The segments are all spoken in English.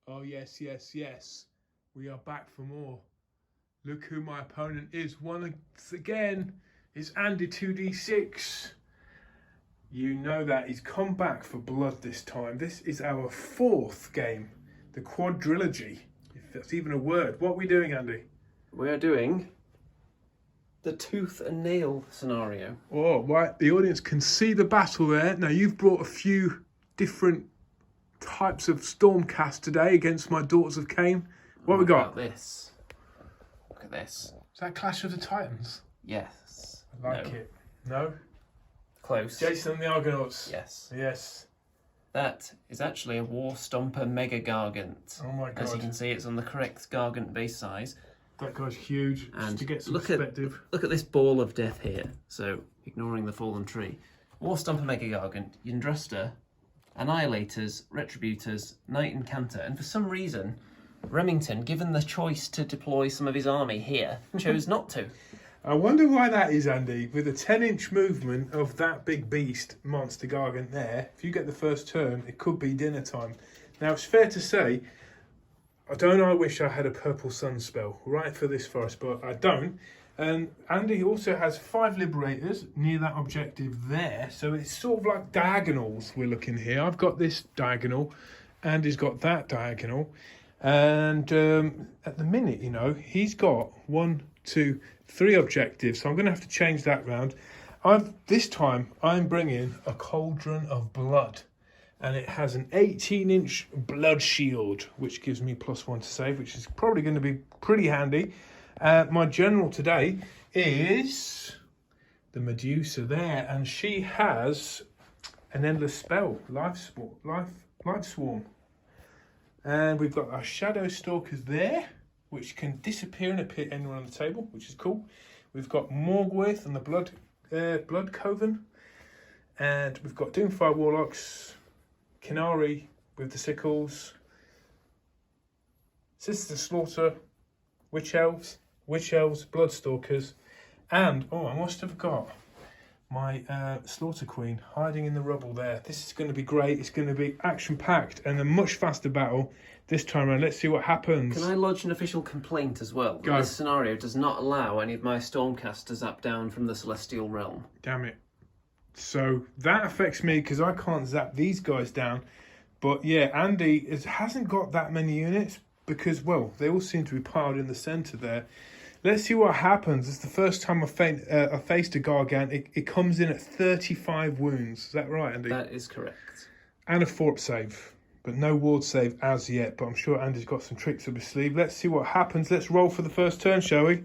Oh yes, yes, yes. We are back for more. Look who my opponent is. Once again, it's Andy 2D6. You know that. He's come back for blood this time. This is our fourth game. The quadrilogy, if that's even a word. What are we doing, Andy? We're doing the tooth and nail scenario. Oh, right. The audience can see the battle there. Now, you've brought a few different types of Stormcast today against my Daughters of Khaine. What we got? This. Look at this. Is that Clash of the Titans? Yes. I like it. No? Close. Jason and the Argonauts? Yes. Yes. That is actually a War Stomper Mega Gargant. Oh my god. As you can see, it's on the correct Gargant base size. That guy's huge. And just to get some look perspective. Look at this ball of death here. So, ignoring the fallen tree. War Stomper Mega Gargant, Yndruster, Annihilators, Retributers, Knight Incanter, and for some reason, Remington, given the choice to deploy some of his army here, chose not to. I wonder why that is, Andy. With a 10-inch movement of that big beast, Monster Gargant there, if you get the first turn, it could be dinner time. Now, it's fair to say, I wish I had a Purple Sun spell right for this forest, but I don't. And Andy also has 5 Liberators near that objective there, so it's sort of like diagonals we're looking here. I've got this diagonal, Andy's got that diagonal, and at the minute, you know, he's got 1, 2, 3 objectives, so I'm going to have to change that round. This time I'm bringing a Cauldron of Blood, and it has an 18-inch blood shield, which gives me +1 to save, which is probably going to be pretty handy. My general today is the Medusa there, and she has an endless spell, Life Swarm. And we've got our Shadow Stalkers there, which can disappear and appear anywhere on the table, which is cool. We've got Morgwith and the Blood Coven. And we've got Doomfire Warlocks, Kinari with the Sickles, Sister Slaughter, Witch Elves, Bloodstalkers, and, I must have got my Slaughter Queen hiding in the rubble there. This is going to be great. It's going to be action-packed and a much faster battle this time around. Let's see what happens. Can I lodge an official complaint as well? Go. This scenario does not allow any of my Stormcast to zap down from the Celestial Realm. Damn it. So that affects me because I can't zap these guys down. But yeah, Andy hasn't got that many units because, well, they all seem to be piled in the centre there. Let's see what happens. It's the first time I faced a Gargant. It comes in at 35 wounds. Is that right, Andy? That is correct. And a fort save, but no ward save as yet. But I'm sure Andy's got some tricks up his sleeve. Let's see what happens. Let's roll for the first turn, shall we?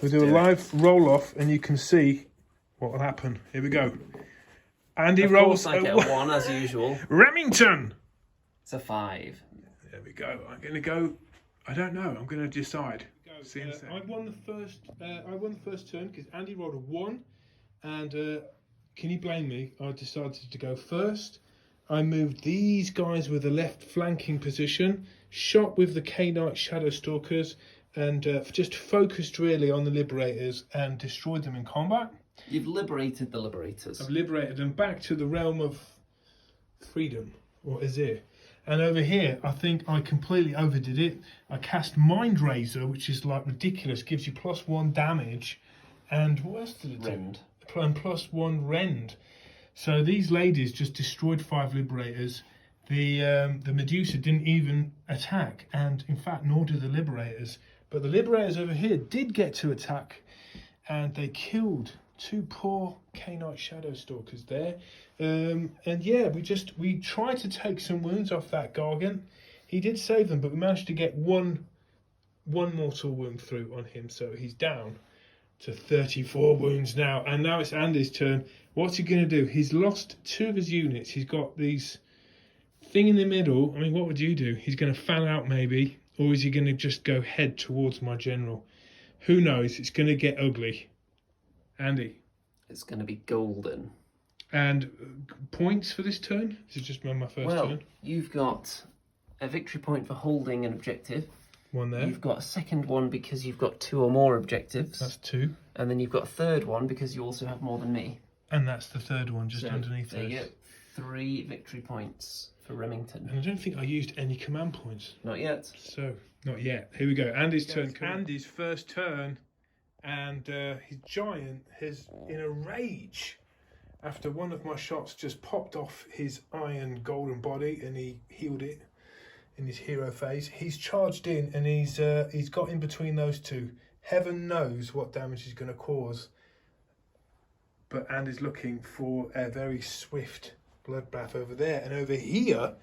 We'll do a live roll-off, and you can see what will happen. Here we go. Andy rolls. Of course I get a 1, as usual. Remington! It's a 5. There we go. I'm going to go... I don't know. I'm going to decide. I won the first turn because Andy rolled a 1, and can you blame me? I decided to go first. I moved these guys with the left flanking position, shot with the Khainite Shadow Stalkers, and just focused really on the Liberators and destroyed them in combat. You've liberated the Liberators. I've liberated them back to the realm of freedom, or Azir. And over here, I think I completely overdid it. I cast Mind Razor, which is like ridiculous, gives you +1 damage. And what else did it do? Rend. And +1 rend. So these ladies just destroyed 5 Liberators. The Medusa didn't even attack, and in fact, nor did the Liberators. But the Liberators over here did get to attack, and they killed 2 poor Khainite Shadow Stalkers there. And yeah, we tried to take some wounds off that Gargant. He did save them, but we managed to get one mortal wound through on him, so he's down to 34 wounds now. And now it's Andy's turn. What's he going to do? He's lost 2 of his units. He's got these thing in the middle. I mean, what would you do? He's going to fan out maybe, or is he going to just go head towards my general? Who knows? It's going to get ugly. Andy? It's going to be golden. And points for this turn? This is just my first turn. Well, you've got a victory point for holding an objective. 1 there. You've got a second one because you've got 2 or more objectives. That's 2. And then you've got a third one because you also have more than me. And that's the third one just so underneath there those. you go. 3 victory points for Remington. And I don't think I used any command points. Not yet. So, not yet. Here we go. Andy's turn. Andy's first turn. And his giant is in a rage after one of my shots just popped off his iron golden body and he healed it in his hero phase. He's charged in and he's got in between those two. Heaven knows what damage he's going to cause. But Andy's looking for a very swift bloodbath over there. And over here,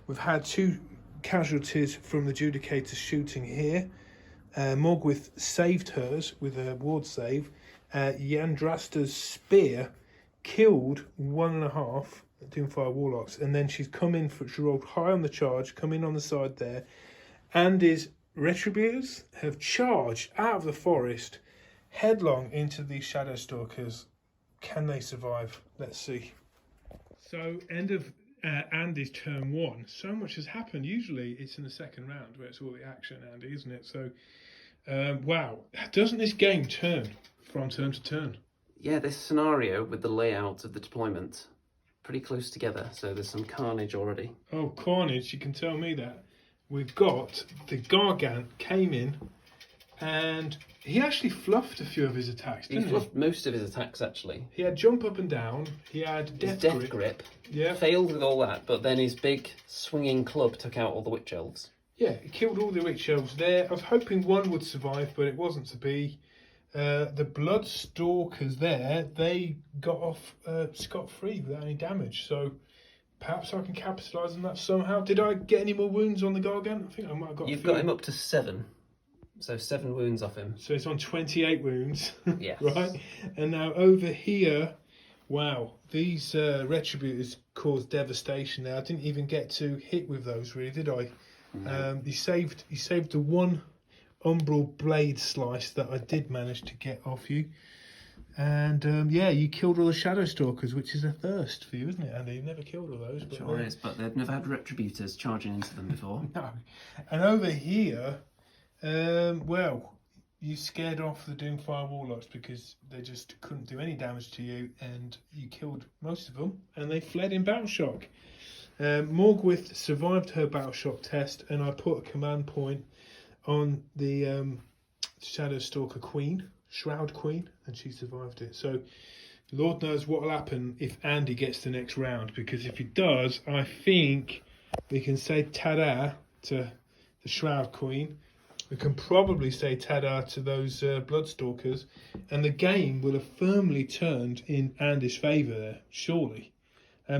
we've had 2 casualties from the Judicator shooting here. Morgwith saved hers with a ward save. Yandrasta's spear killed 1.5 Doomfire Warlocks, and then she's come in for, she rolled high on the charge, come in on the side there. Andy's retributers have charged out of the forest headlong into these Shadow Stalkers. Can they survive? Let's see. So, end of Andy's turn 1. So much has happened. Usually it's in the second round where it's all the action, Andy, isn't it? So, wow. Doesn't this game turn from turn to turn? Yeah, this scenario with the layout of the deployment, pretty close together. So there's some carnage already. Oh, carnage. You can tell me that. We've got the Gargant came in and he actually fluffed a few of his attacks, didn't he? He fluffed most of his attacks, actually. He had jump up and down. He had death grip. Yeah. Failed with all that, but then his big swinging club took out all the Witch Elves. Yeah, he killed all the Witch Elves there. I was hoping one would survive, but it wasn't to be. The Blood Stalkers there, they got off scot-free without any damage. So perhaps I can capitalise on that somehow. Did I get any more wounds on the Gargant? I think I might have got You've got him up to 7. So 7 wounds off him. So it's on 28 wounds. Yes. Right? And now over here, wow, these retributors caused devastation there. I didn't even get to hit with those, really, did I? No. He saved the one umbral blade slice that I did manage to get off you. And yeah, you killed all the Shadow Stalkers, which is a thirst for you, isn't it, Andy? You've never killed all those. But sure is, but they've never had retributors charging into them before. No. And over here, well, you scared off the Doomfire Warlocks because they just couldn't do any damage to you, and you killed most of them, and they fled in battle shock. Morgwith survived her battle shock test, and I put a command point on the Shadow Stalker Queen, Shroud Queen, and she survived it. So, Lord knows what will happen if Andy gets the next round, because if he does, I think we can say ta-da to the Shroud Queen. We can probably say ta-da to those Bloodstalkers, and the game will have firmly turned in Andy's favour there, surely.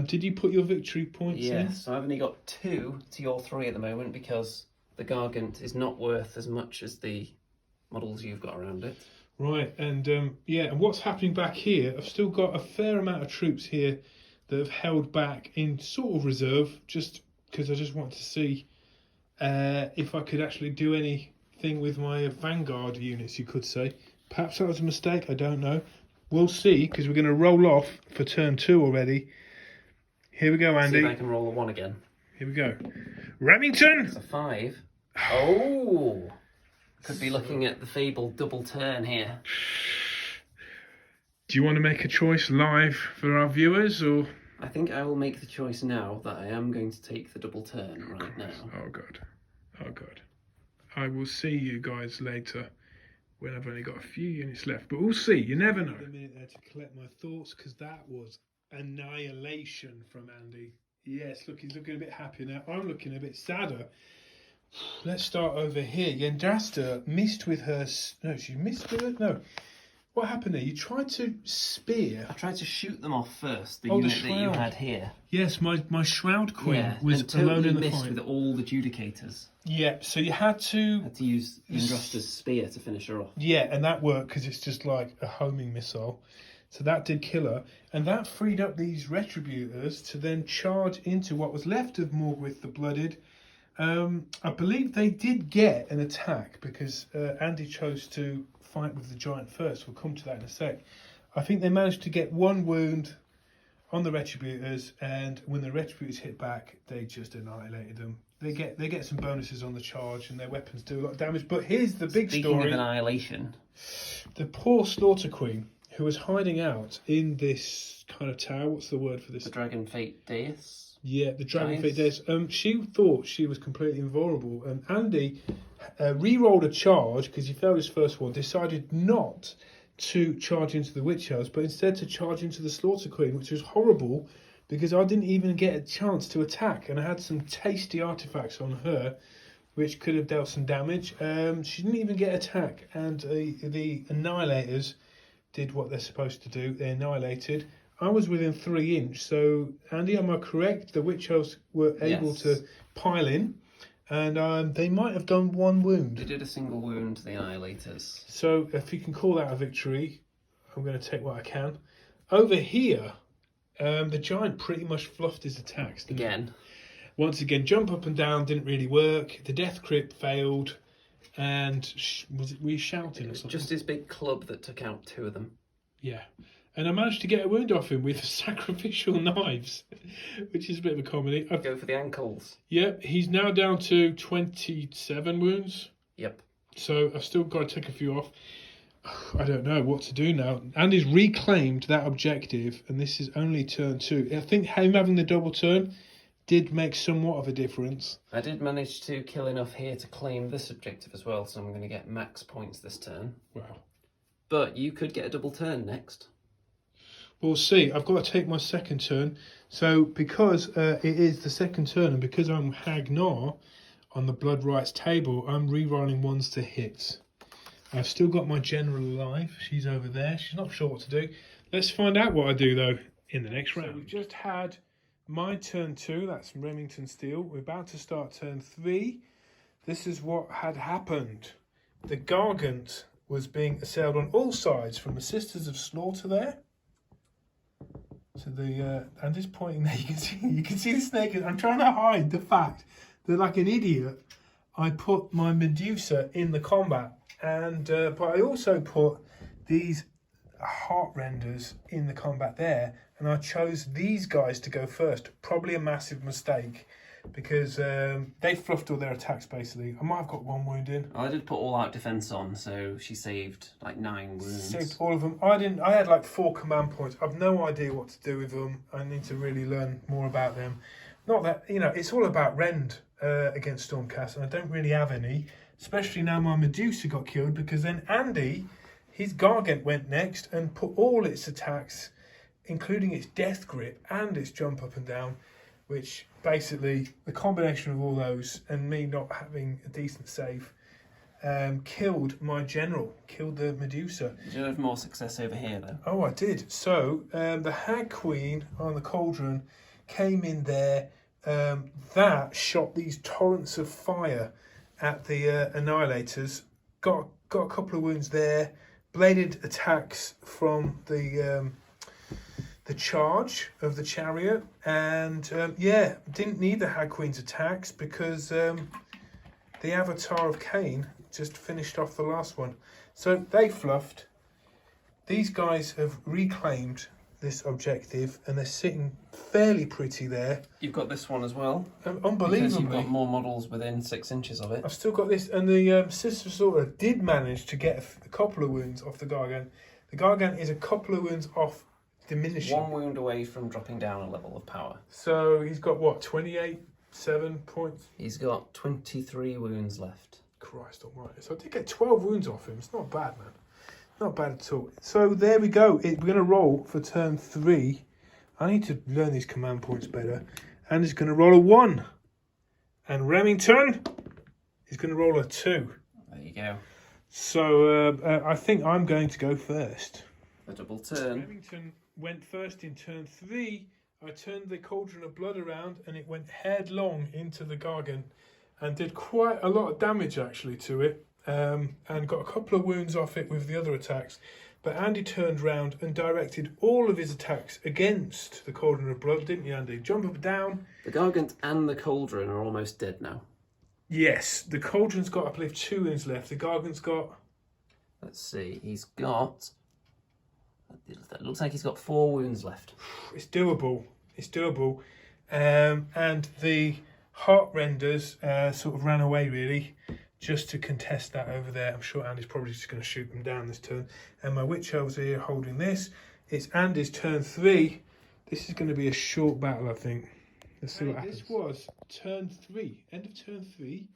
Did you put your victory points in? Yes, I've only got 2 to your 3 at the moment because the Gargant is not worth as much as the models you've got around it. Right, and yeah, and what's happening back here, I've still got a fair amount of troops here that have held back in sort of reserve, just because I just want to see if I could actually do anything with my Vanguard units, you could say. Perhaps that was a mistake, I don't know. We'll see, because we're going to roll off for turn 2 already. Here we go, Andy. See if I can roll a 1 again. Here we go. Remington! It's a 5. Oh! Could be looking at the fabled double turn here. Do you want to make a choice live for our viewers, or...? I think I will make the choice now that I am going to take the double turn right now. Oh, God. Oh, God. I will see you guys later when I've only got a few units left. But we'll see. You never know. A minute there to collect my thoughts, because that was annihilation from Andy. Yes, look, he's looking a bit happy now. I'm looking a bit sadder. Let's start over here. Yandrasta missed with her... No, she missed with it? No. What happened there? You tried to spear... I tried to shoot them off first, the unit that you had here. Yes, my Shroud Queen was totally alone in the missed fight. with all the Judicators. Yeah, so you had to... Had to use Yandrasta's spear to finish her off. Yeah, and that worked because it's just like a homing missile. So that did kill her. And that freed up these Retributors to then charge into what was left of Morgwith the Blooded. I believe they did get an attack because Andy chose to fight with the giant first. We'll come to that in a sec. I think they managed to get 1 wound on the Retributors, and when the Retributors hit back, they just annihilated them. They get some bonuses on the charge, and their weapons do a lot of damage. But here's the big story. Speaking of annihilation, the poor Slaughter Queen, who was hiding out in this kind of tower. What's the word for this? the Dragon Fate Deus. Yeah, the Dragon Fate Giants. Deaths. She thought she was completely invulnerable, and Andy re-rolled a charge because he failed his first one. Decided not to charge into the Witch Elves, but instead to charge into the Slaughter Queen, which was horrible because I didn't even get a chance to attack, and I had some tasty artifacts on her, which could have dealt some damage. She didn't even get attack, and the Annihilators did what they're supposed to do. They annihilated. I was within 3 inch, so Andy, am I correct? The Witch Elves were able to pile in, and they might have done 1 wound. They did a single wound to the Annihilators. So if you can call that a victory, I'm going to take what I can. Over here, the Giant pretty much fluffed his attacks. Again. Once again, jump up and down didn't really work. The Death Crypt failed, and were you shouting or something? Just his big club that took out 2 of them. Yeah. And I managed to get a wound off him with sacrificial knives, which is a bit of a comedy. Go for the ankles. Yep, he's now down to 27 wounds. Yep. So I've still got to take a few off. I don't know what to do now. Andy's reclaimed that objective, and this is only turn 2. I think him having the double turn did make somewhat of a difference. I did manage to kill enough here to claim this objective as well, so I'm going to get max points this turn. Wow. But you could get a double turn next. We'll see. I've got to take my second turn. So because it is the second turn, and because I'm Hagnar on the Blood Rights table, I'm rerolling ones to hit. I've still got my general alive. She's over there. She's not sure what to do. Let's find out what I do, though, in the next round. So we've just had my turn 2. That's Remington Steel. We're about to start turn 3. This is what had happened. The Gargant was being assailed on all sides from the Sisters of Slaughter there. So I'm just pointing there. You can see the snake. I'm trying to hide the fact that, like an idiot, I put my Medusa in the combat, and but I also put these heart renders in the combat there, and I chose these guys to go first. Probably a massive mistake because they fluffed all their attacks basically. I might have got 1 wound in. I did put all out defense on, so she saved like 9 wounds. Saved all of them. I had like 4 command points. I've no idea what to do with them. I need to really learn more about them. Not that, it's all about rend against Stormcast, and I don't really have any, especially now my Medusa got killed, because then Andy, his Gargant went next and put all its attacks, including its Death Grip and its jump up and down, which basically, the combination of all those and me not having a decent save killed my general, killed the Medusa. Did you have more success over here, though? Oh, I did. So, the Hag Queen on the Cauldron came in there. That shot these torrents of fire at the Annihilators. Got a couple of wounds there. Bladed attacks from the charge of the chariot, and didn't need the Hag Queen's attacks because the Avatar of Khaine just finished off the last one. So they fluffed. These guys have reclaimed this objective, and they're sitting fairly pretty there. You've got this one as well. Unbelievably. Because you've got more models within 6 inches of it. I've still got this, and the Sister of Slaughter did manage to get a couple of wounds off the Gargant. The Gargant is a couple of wounds off diminishing. 1 wound away from dropping down a level of power. So he's got what, 7 points? He's got 23 wounds left. Christ almighty. So I did get 12 wounds off him. It's not bad, man. Not bad at all. So there we go. We're going to roll for turn 3. I need to learn these command points better. And he's going to roll a 1. And Remington is going to roll a 2. There you go. So I think I'm going to go first. A double turn. Remington went first in turn 3. I turned the Cauldron of Blood around, and it went headlong into the Gargant and did quite a lot of damage actually to it, and got a couple of wounds off it with the other attacks. But Andy turned round and directed all of his attacks against the Cauldron of Blood, didn't you, Andy? Jump up and down. The Gargant and the Cauldron are almost dead now. Yes, the Cauldron's got, I believe, 2 wounds left. The Gargant's got... Let's see, he's got... It looks like he's got 4 wounds left. It's doable. It's doable. And the Heart Renders sort of ran away, really, just to contest that over there. I'm sure Andy's probably just going to shoot them down this turn. And my Witch Elves are here holding this. It's Andy's turn 3. This is going to be a short battle, I think. Let's see what happens. This was turn 3, end of turn 3,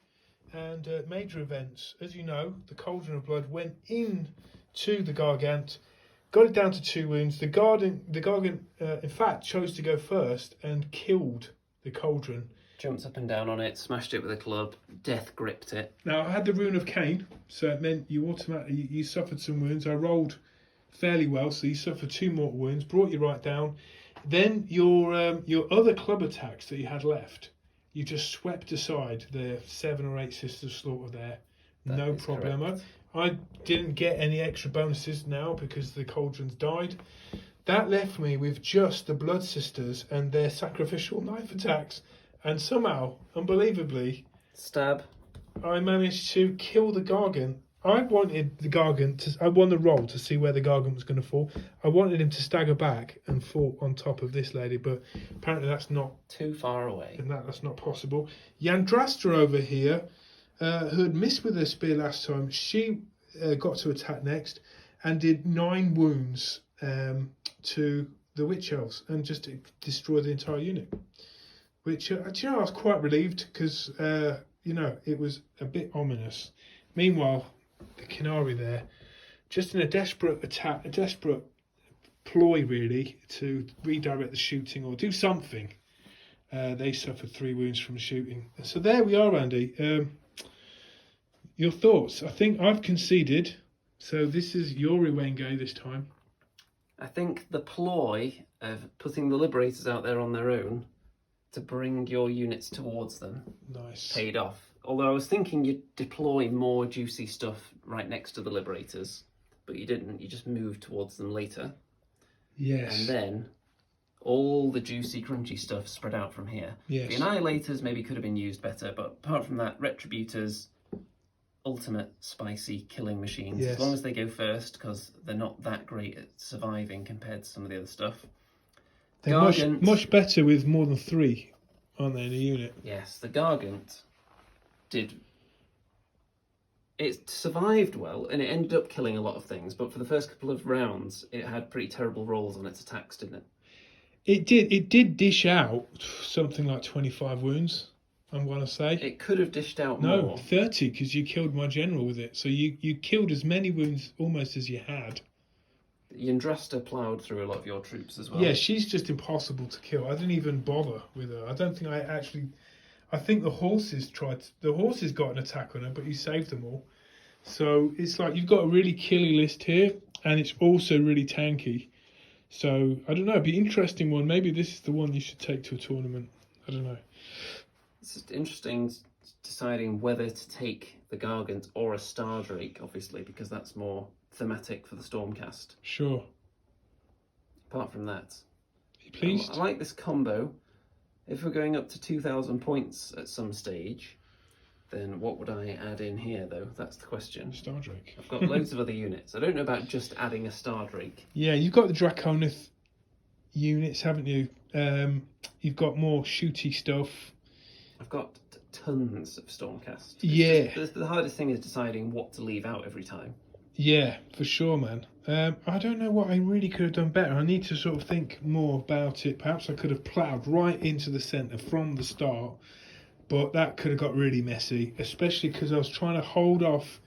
and major events. As you know, the Cauldron of Blood went in to the Gargant, got it down to 2 wounds. The Gargant, in fact, chose to go first and killed the Cauldron. Jumped up and down on it, smashed it with a club, death gripped it. Now, I had the Rune of Khaine, so it meant you suffered some wounds. I rolled fairly well, so you suffered 2 mortal wounds, brought you right down. Then your other club attacks that you had left, you just swept aside the 7 or 8 Sisters Slaughter there. No problemo. I didn't get any extra bonuses now because the Cauldrons died. That left me with just the Blood Sisters and their sacrificial knife attacks. And somehow, unbelievably, I managed to kill the Gargant. I wanted the Gargant I won the roll to see where the Gargant was going to fall. I wanted him to stagger back and fall on top of this lady, but apparently that's not too far away. And that's not possible. Yandrasta over here, who had missed with her spear last time, she got to attack next and did 9 wounds to the Witch Elves and just destroyed the entire unit. Which, I was quite relieved because, it was a bit ominous. Meanwhile, the Khaine there, just in a desperate attack, a desperate ploy really to redirect the shooting or do something, they suffered 3 wounds from shooting. So there we are, Andy. Your thoughts? I think I've conceded, so this is your Iwenge this time. I think the ploy of putting the Liberators out there on their own to bring your units towards them paid off. Although I was thinking you'd deploy more juicy stuff right next to the Liberators, but you didn't. You just moved towards them later. Yes. And then all the juicy, crunchy stuff spread out from here. Yes. The Annihilators maybe could have been used better, but apart from that, Retributers, ultimate spicy killing machines. Yes. As long as they go first, because they're not that great at surviving compared to some of the other stuff. They're much better with more than 3, aren't they, in a unit? Yes, the Gargant it survived well, and it ended up killing a lot of things, but for the first couple of rounds, it had pretty terrible rolls on its attacks, didn't it? It did dish out something like 25 wounds, I'm going to say. It could have dished out more. No, 30, because you killed my general with it. So you killed as many wounds almost as you had. Yandrasta ploughed through a lot of your troops as well. Yeah, she's just impossible to kill. I didn't even bother with her. I don't think I think the horses got an attack on her, but you saved them all. So it's like you've got a really killy list here, and it's also really tanky. So I don't know, it'd be an interesting one. Maybe this is the one you should take to a tournament. I don't know. It's just interesting deciding whether to take the Gargant or a Stardrake, obviously, because that's more thematic for the Stormcast. Sure. Apart from that, are you pleased? I like this combo. If we're going up to 2,000 points at some stage, then what would I add in here, though? That's the question. Stardrake. I've got loads of other units. I don't know about just adding a Stardrake. Yeah, you've got the Draconith units, haven't you? You've got more shooty stuff. I've got tons of Stormcast. The hardest thing is deciding what to leave out every time. Yeah, for sure, man. I don't know what I really could have done better. I need to sort of think more about it. Perhaps I could have ploughed right into the centre from the start, but that could have got really messy, especially because I was trying to hold off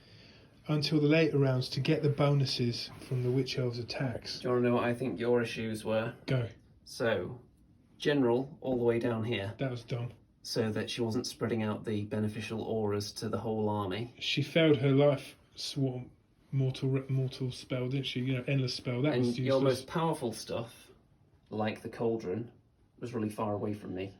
until the later rounds to get the bonuses from the Witch Elves' attacks. Do you want to know what I think your issues were? Go. So, General all the way down here. That was dumb. So that she wasn't spreading out the beneficial auras to the whole army. She failed her life swarm mortal spell, didn't she? Endless spell. That was useless. Your most powerful stuff, like the Cauldron, was really far away from me,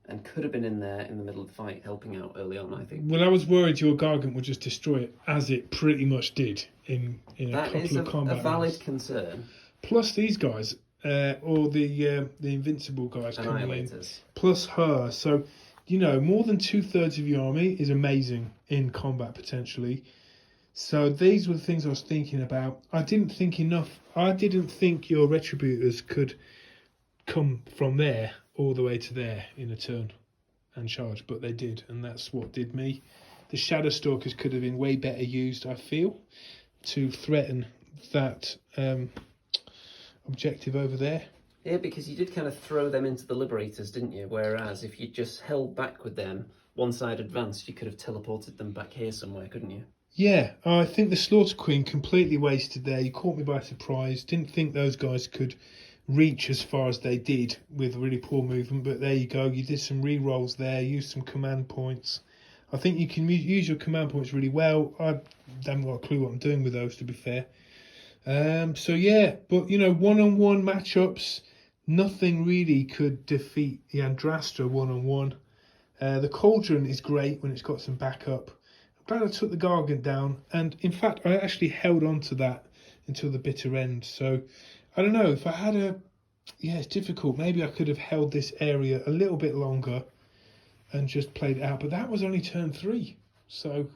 and could have been in there in the middle of the fight, helping out early on, I think. Well, I was worried your Gargant would just destroy it, as it pretty much did in a couple of combat That is a valid rounds. concern. Plus these guys, or the invincible guys coming in, plus her. So, more than 2/3 of your army is amazing in combat potentially. So these were the things I was thinking about. I didn't think your retributors could come from there all the way to there in a turn and charge, but they did, and that's what did me. The Shadow Stalkers could have been way better used, I feel, to threaten that objective over there. Yeah, because you did kind of throw them into the Liberators, didn't you? Whereas if you just held back with them, one side advanced, you could have teleported them back here somewhere, couldn't you? Yeah, I think the Slaughter Queen completely wasted there. You caught me by surprise. Didn't think those guys could reach as far as they did with really poor movement, but there you go. You did some re-rolls there, used some command points. I think you can use your command points really well. I haven't got a clue what I'm doing with those, to be fair. So yeah, but you know, one-on-one matchups, nothing really could defeat the Andrastra one-on-one. The Cauldron is great when it's got some backup. I'm glad I took the Gargant down, and in fact I actually held on to that until the bitter end. So I don't know, if I had it's difficult. Maybe I could have held this area a little bit longer and just played it out, but that was only turn 3. So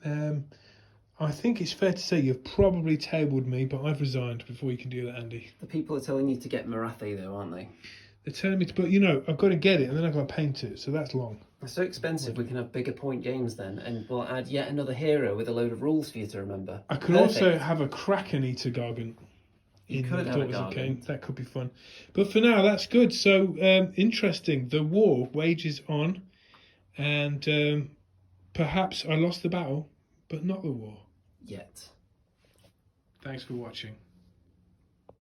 I think it's fair to say you've probably tabled me, but I've resigned before you can do that, Andy. The people are telling you to get Marathi though, aren't they? They're telling me to, but you know, I've got to get it and then I've got to paint it, so that's long. It's so expensive, we can have bigger point games then, and we'll add yet another hero with a load of rules for you to remember. I could also have a Kraken Eater Gargant. You could have a Gargant. That could be fun. But for now, that's good. So, interesting. The war wages on, and perhaps I lost the battle, but not the war. Yet. Thanks for watching.